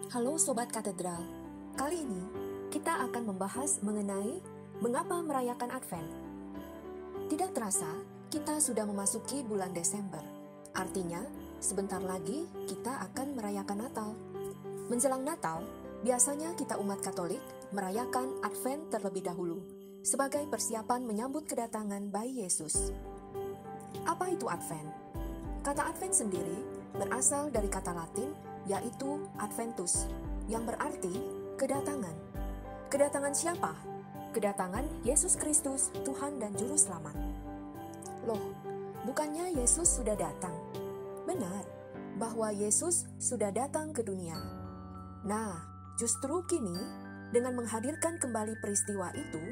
Halo Sobat Katedral, kali ini kita akan membahas mengenai mengapa merayakan Advent. Tidak terasa, kita sudah memasuki bulan Desember. Artinya, sebentar lagi kita akan merayakan Natal. Menjelang Natal, biasanya kita umat Katolik merayakan Advent terlebih dahulu, sebagai persiapan menyambut kedatangan bayi Yesus. Apa itu Advent? Kata Advent sendiri berasal dari kata Latin, yaitu Adventus, yang berarti kedatangan. Kedatangan siapa? Kedatangan Yesus Kristus, Tuhan dan Juru Selamat. Loh, bukannya Yesus sudah datang? Benar, bahwa Yesus sudah datang ke dunia. Nah, justru kini, dengan menghadirkan kembali peristiwa itu,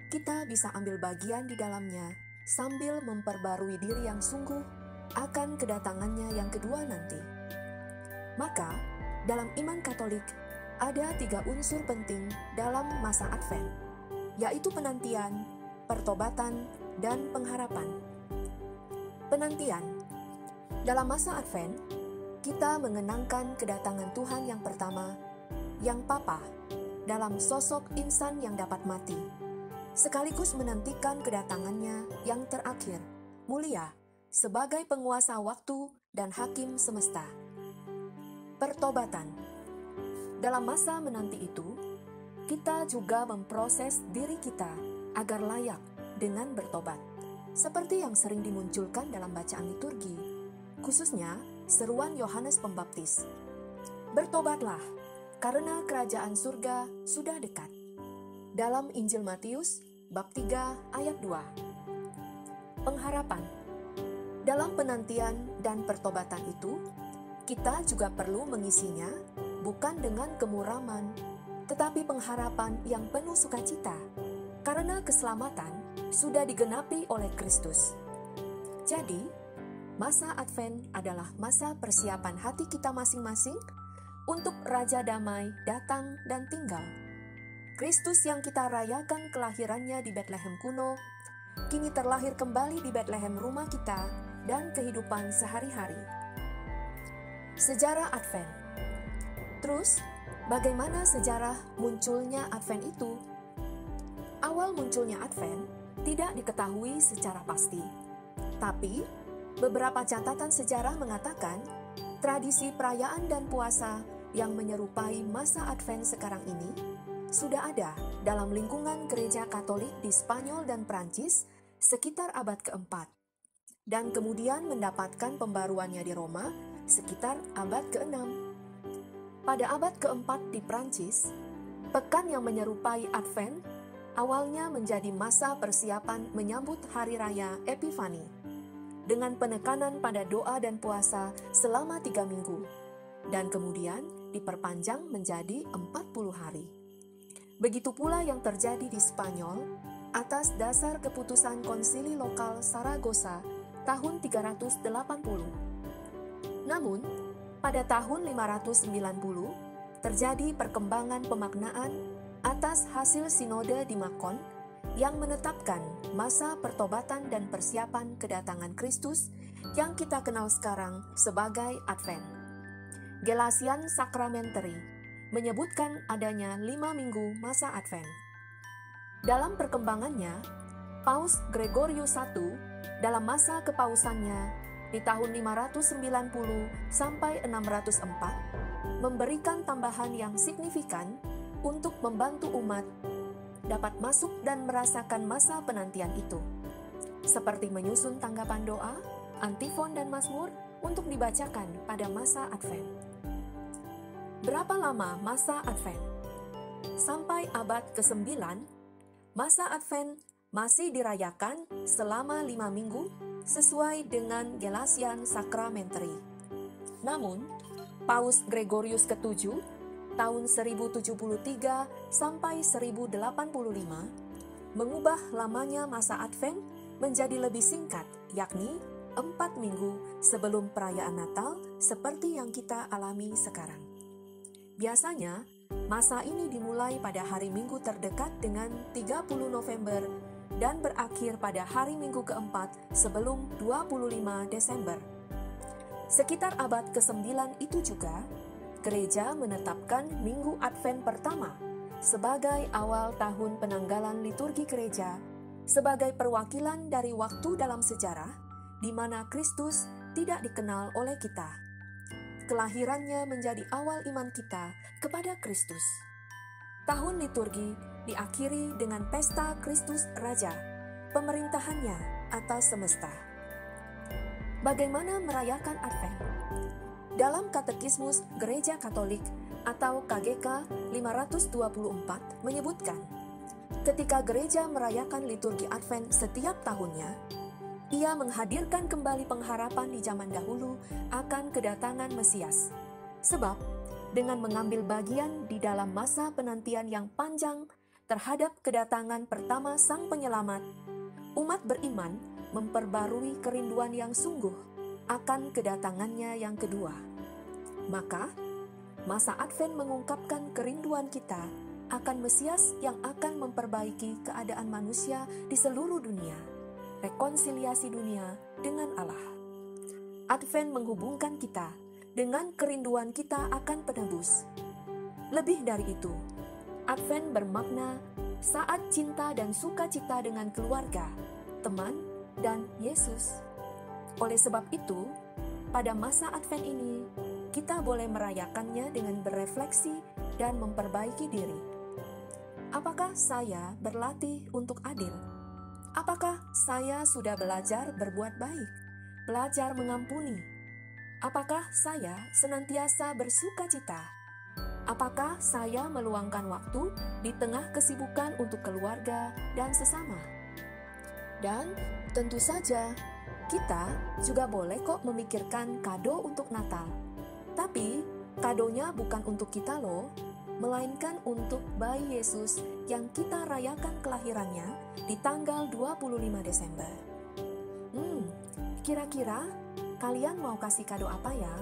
kita bisa ambil bagian di dalamnya sambil memperbarui diri yang sungguh akan kedatangannya yang kedua nanti. Maka, dalam iman Katolik, ada 3 unsur penting dalam masa Advent, yaitu penantian, pertobatan, dan pengharapan. Penantian. Dalam masa Advent, kita mengenangkan kedatangan Tuhan yang pertama, yang Papa, dalam sosok insan yang dapat mati, sekaligus menantikan kedatangannya yang terakhir, mulia, sebagai penguasa waktu dan hakim semesta. Pertobatan. Dalam masa menanti itu, kita juga memproses diri kita agar layak dengan bertobat, seperti yang sering dimunculkan dalam bacaan liturgi, khususnya seruan Yohanes Pembaptis. Bertobatlah, karena kerajaan surga sudah dekat. Dalam Injil Matius, bab 3 ayat 2. Pengharapan. Dalam penantian dan pertobatan itu, kita juga perlu mengisinya bukan dengan kemuraman, tetapi pengharapan yang penuh sukacita, karena keselamatan sudah digenapi oleh Kristus. Jadi, masa Advent adalah masa persiapan hati kita masing-masing untuk Raja Damai datang dan tinggal. Kristus yang kita rayakan kelahirannya di Betlehem kuno, kini terlahir kembali di Betlehem rumah kita dan kehidupan sehari-hari. Sejarah Advent. Terus, bagaimana sejarah munculnya Advent itu? Awal munculnya Advent tidak diketahui secara pasti. Tapi, beberapa catatan sejarah mengatakan tradisi perayaan dan puasa yang menyerupai masa Advent sekarang ini sudah ada dalam lingkungan gereja Katolik di Spanyol dan Prancis sekitar abad keempat, dan kemudian mendapatkan pembaruannya di Roma sekitar abad ke-6. Pada abad keempat di Prancis, pekan yang menyerupai Advent awalnya menjadi masa persiapan menyambut hari raya Epifani, dengan penekanan pada doa dan puasa selama 3 minggu, dan kemudian diperpanjang menjadi 40 hari. Begitu pula yang terjadi di Spanyol atas dasar keputusan konsili lokal Saragossa tahun 380. Namun, pada tahun 590 terjadi perkembangan pemaknaan atas hasil sinode di Makon yang menetapkan masa pertobatan dan persiapan kedatangan Kristus yang kita kenal sekarang sebagai Advent. Gelasian Sacramentary menyebutkan adanya 5 minggu masa Advent. Dalam perkembangannya, Paus Gregorius I dalam masa kepausannya di tahun 590 sampai 604 memberikan tambahan yang signifikan untuk membantu umat dapat masuk dan merasakan masa penantian itu, seperti menyusun tanggapan doa, antifon dan mazmur untuk dibacakan pada masa Advent. Berapa lama masa Advent? Sampai abad ke-9, masa Advent masih dirayakan selama 5 minggu sesuai dengan Gelasian Sacramentary. Namun, Paus Gregorius ke-7 tahun 1073 sampai 1085 mengubah lamanya masa Advent menjadi lebih singkat, yakni 4 minggu sebelum perayaan Natal seperti yang kita alami sekarang. Biasanya, masa ini dimulai pada hari Minggu terdekat dengan 30 November dan berakhir pada hari Minggu keempat sebelum 25 Desember. Sekitar abad ke-9 itu juga, gereja menetapkan Minggu Advent pertama sebagai awal tahun penanggalan liturgi gereja, sebagai perwakilan dari waktu dalam sejarah di mana Kristus tidak dikenal oleh kita. Kelahirannya menjadi awal iman kita kepada Kristus. Tahun liturgi diakhiri dengan pesta Kristus Raja, pemerintahannya atas semesta. Bagaimana merayakan Advent? Dalam Katekismus Gereja Katolik atau KGK 524 menyebutkan, ketika gereja merayakan liturgi Advent setiap tahunnya, ia menghadirkan kembali pengharapan di zaman dahulu akan kedatangan Mesias. Sebab, dengan mengambil bagian di dalam masa penantian yang panjang terhadap kedatangan pertama Sang Penyelamat, umat beriman memperbarui kerinduan yang sungguh akan kedatangannya yang kedua. Maka, masa Advent mengungkapkan kerinduan kita akan Mesias yang akan memperbaiki keadaan manusia di seluruh dunia, rekonsiliasi dunia dengan Allah. Advent menghubungkan kita dengan kerinduan kita akan penebus. Lebih dari itu, Advent bermakna saat cinta dan sukacita dengan keluarga, teman, dan Yesus. Oleh sebab itu, pada masa Advent ini, kita boleh merayakannya dengan berefleksi dan memperbaiki diri. Apakah saya berlatih untuk adil? Apakah saya sudah belajar berbuat baik, belajar mengampuni? Apakah saya senantiasa bersukacita? Apakah saya meluangkan waktu di tengah kesibukan untuk keluarga dan sesama? Dan tentu saja, kita juga boleh kok memikirkan kado untuk Natal. Tapi, kadonya bukan untuk kita loh, melainkan untuk bayi Yesus yang kita rayakan kelahirannya di tanggal 25 Desember. Kira-kira kalian mau kasih kado apa ya?